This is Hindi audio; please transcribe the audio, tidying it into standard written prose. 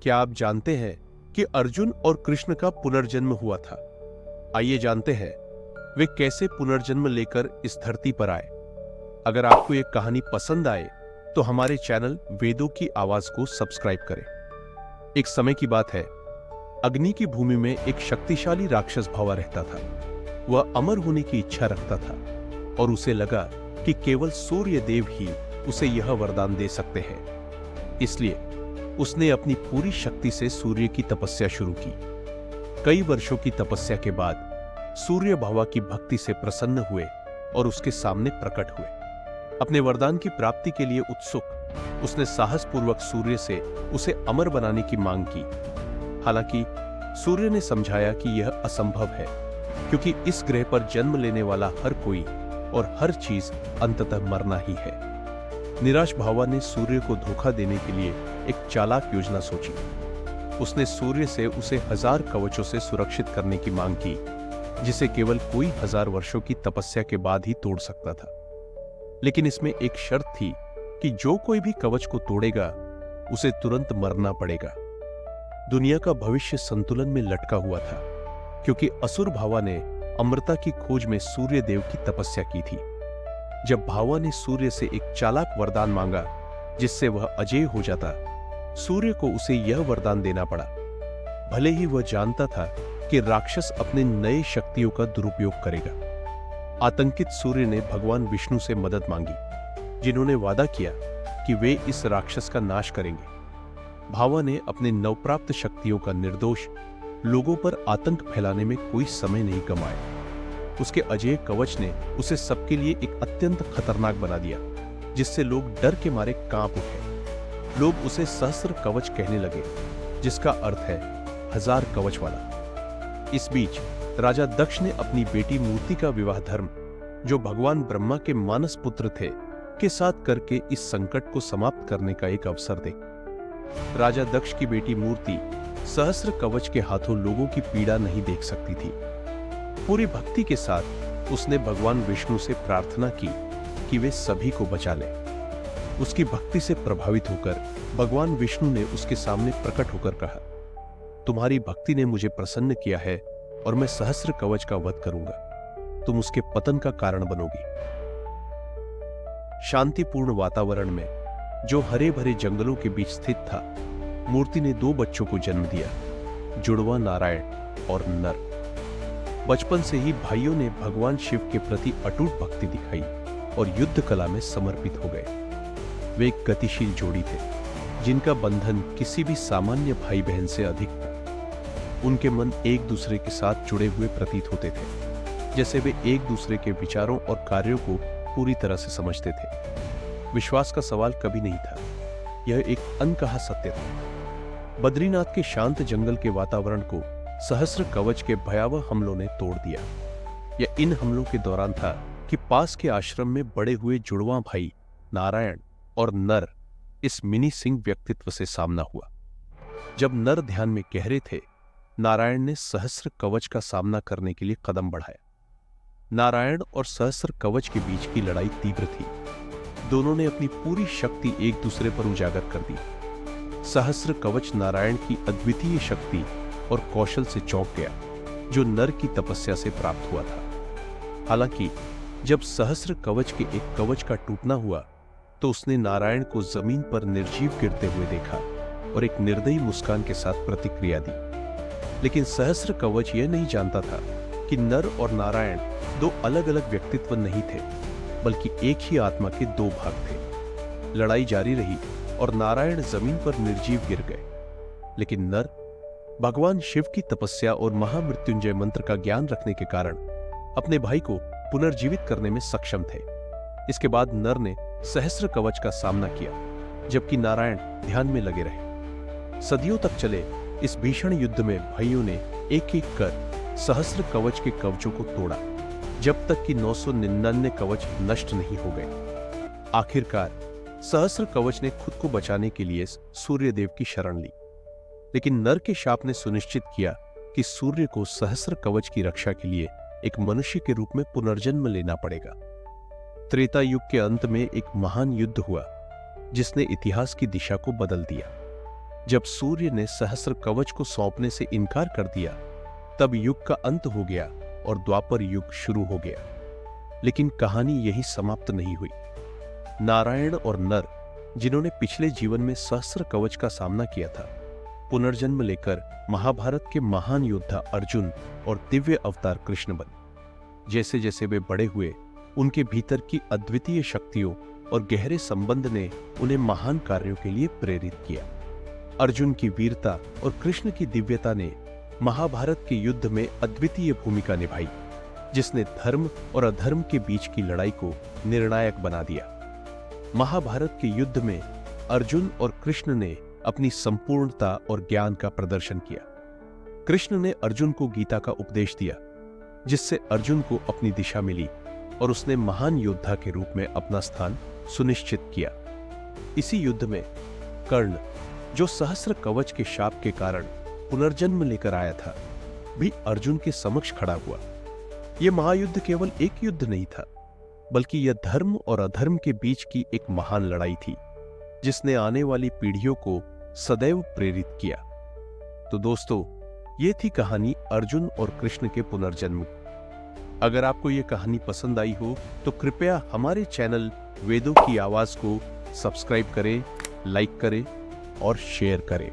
क्या आप जानते हैं कि अर्जुन और कृष्ण का पुनर्जन्म हुआ था? आइए जानते हैं वे कैसे पुनर्जन्म लेकर इस धरती पर आए। अगर आपको ये कहानी पसंद आए तो हमारे चैनल वेदों की आवाज को सब्सक्राइब करें। एक समय की बात है, अग्नि की भूमि में एक शक्तिशाली राक्षस भावा रहता था। वह अमर होने की इच्छा रखता था और उसे लगा कि केवल सूर्य देव ही उसे यह वरदान दे सकते हैं। इसलिए उसने अपनी पूरी शक्ति से सूर्य की तपस्या शुरू की। कई वर्षों की तपस्या के बाद सूर्य भावा की भक्ति से प्रसन्न हुए और उसके सामने प्रकट हुए। अपने वरदान की प्राप्ति के लिए उत्सुक उसने साहसपूर्वक सूर्य से उसे अमर बनाने की मांग की। हालांकि सूर्य ने समझाया कि यह असंभव है, क्योंकि इस ग्रह पर जन्म लेने वाला हर कोई और हर चीज अंततः मरना ही है। निराश भावा ने सूर्य को धोखा देने के लिए एक चालाक योजना सोची। उसने सूर्य से उसे 1000 कवचों से सुरक्षित करने की मांग की, जिसे केवल कोई 1000 वर्षों की तपस्या के बाद ही तोड़ सकता था। लेकिन इसमें एक शर्त थी कि जो कोई भी कवच को तोड़ेगा उसे तुरंत मरना पड़ेगा। दुनिया का भविष्य संतुलन में लटका हुआ था, क्योंकि असुर भावा ने अमृता की खोज में सूर्य देव की तपस्या की थी। जब भावा ने सूर्य से एक चालाक वरदान मांगा जिससे वह अजेय हो जाता, सूर्य को उसे यह वरदान देना पड़ा। भले ही वह जानता था कि राक्षस अपने नए शक्तियों का दुरुपयोग करेगा। आतंकित सूर्य ने भगवान विष्णु से मदद मांगी, जिन्होंने वादा किया कि वे इस राक्षस का नाश करेंगे। भावा ने अपने नवप्राप्त शक्तियों का निर्दोष लोगों पर आतंक फैलाने में कोई समय नहीं गंवाया। उसके अजेय कवच ने उसे सबके लिए एक अत्यंत खतरनाक बना दिया, जिससे लोग डर के मारे कांप उठे। लोग उसे सहस्र कवच कहने लगे, जिसका अर्थ है 1000 कवच वाला। इस बीच राजा दक्ष ने अपनी बेटी मूर्ति का विवाह धर्म, जो भगवान ब्रह्मा के मानस पुत्र थे, के साथ करके इस संकट को समाप्त करने का एक अवसर दे। राजा दक्ष की बेटी मूर्ति सहस्र कवच के हाथों लोगों की पीड़ा नहीं देख सकती थी। पूरी भक्ति के साथ उसने भगवान विष्णु से प्रार्थना की कि वे सभी को बचा लें। उसकी भक्ति से प्रभावित होकर भगवान विष्णु ने उसके सामने प्रकट होकर कहा, तुम्हारी भक्ति ने मुझे प्रसन्न किया है और मैं सहस्र कवच का वध करूंगा। तुम उसके पतन का कारण बनोगी। शांतिपूर्ण वातावरण में, जो हरे भरे जंगलों के बीच स्थित था, मूर्ति ने 2 बच्चों को जन्म दिया, जुड़वा नारायण और नर। बचपन से ही भाइयों ने भगवान शिव के प्रति अटूट भक्ति दिखाई और युद्ध कला में समर्पित हो गए। वे एक गतिशील जोड़ी थे, जिनका बंधन किसी भी सामान्य भाई बहन से अधिक था। उनके मन एक दूसरे के साथ जुड़े हुए प्रतीत होते थे, जैसे वे एक दूसरे के विचारों और कार्यों को पूरी तरह से समझते थे। विश्वास का सवाल कभी नहीं था, यह एक अनकहा सत्य था। बद्रीनाथ के शांत जंगल के वातावरण को सहस्र कवच के भयावह हमलों ने तोड़ दिया। यह इन हमलों के दौरान था कि पास के आश्रम में बड़े हुए जुड़वा भाई नारायण और नर इस मिनी सिंह व्यक्तित्व से सामना हुआ। जब नर ध्यान में गहरे थे, नारायण ने सहस्र कवच का सामना करने के लिए कदम बढ़ाया। नारायण और सहस्र कवच के बीच की लड़ाई तीव्र थी। दोनों ने अपनी पूरी शक्ति एक दूसरे पर उजागर कर दी। सहस्र कवच नारायण की अद्वितीय शक्ति और कौशल से चौंक गया, जो नर की तपस्या से प्राप्त हुआ था। हालांकि जब सहस्र कवच के एक कवच का टूटना हुआ, तो उसने नारायण को जमीन पर निर्जीव गिरते हुए देखा और एक निर्दयी मुस्कान के साथ प्रतिक्रिया दी। लेकिन सहस्र कवच यह नहीं जानता था कि नर और नारायण 2 अलग अलग व्यक्तित्व नहीं थे, बल्कि एक ही आत्मा के 2 भाग थे। लड़ाई जारी रही और नारायण जमीन पर निर्जीव गिर गए, लेकिन नर भगवान शिव की तपस्या और महामृत्युंजय मंत्र का ज्ञान रखने के कारण अपने भाई को पुनर्जीवित करने में सक्षम थे। इसके बाद नर ने सहस्र कवच का सामना किया, जबकि नारायण ध्यान में लगे रहे। सदियों तक चले इस भीषण युद्ध में भाइयों ने एक एक कर सहस्र कवच के कवचों को तोड़ा, जब तक कि 999 कवच नष्ट नहीं हो गए। आखिरकार सहस्र कवच ने खुद को बचाने के लिए सूर्य देव की शरण ली, लेकिन नर के शाप ने सुनिश्चित किया कि सूर्य को सहस्र कवच की रक्षा के लिए एक मनुष्य के रूप में पुनर्जन्म लेना पड़ेगा। त्रेता युग के अंत में एक महान युद्ध हुआ, जिसने इतिहास की दिशा को बदल दिया। जब सूर्य ने सहस्र कवच को सौंपने से इनकार कर दिया, तब युग का अंत हो गया और द्वापर युग शुरू हो गया। लेकिन कहानी यही समाप्त नहीं हुई। नारायण और नर, जिन्होंने पिछले जीवन में सहस्र कवच का सामना किया था, पुनर्जन्म लेकर महाभारत के महान योद्धा अर्जुन और दिव्य अवतार कृष्ण बने। जैसे जैसे वे बड़े हुए, उनके भीतर की अद्वितीय शक्तियों और गहरे संबंध ने उन्हें महान कार्यों के लिए प्रेरित किया। अर्जुन की वीरता और कृष्ण की दिव्यता ने महाभारत के युद्ध में अद्वितीय भूमिका निभाई, जिसने धर्म और अधर्म के बीच की लड़ाई को निर्णायक बना दिया। महाभारत के युद्ध में अर्जुन और कृष्ण ने अपनी संपूर्णता और ज्ञान का प्रदर्शन किया। कृष्ण ने अर्जुन को गीता का उपदेश दिया, जिससे अर्जुन को अपनी दिशा मिली और उसने महान योद्धा के रूप में अपना स्थान सुनिश्चित किया। इसी युद्ध में कर्ण, जो सहस्र कवच के शाप के कारण पुनर्जन्म लेकर आया था, भी अर्जुन के समक्ष खड़ा हुआ। यह महायुद्ध केवल एक युद्ध नहीं था, बल्कि यह धर्म और अधर्म के बीच की एक महान लड़ाई थी, जिसने आने वाली पीढ़ियों को सदैव प्रेरित किया। तो दोस्तों, ये थी कहानी अर्जुन और कृष्ण के पुनर्जन्म। अगर आपको यह कहानी पसंद आई हो तो कृपया हमारे चैनल वेदों की आवाज को सब्सक्राइब करें, लाइक करें और शेयर करें।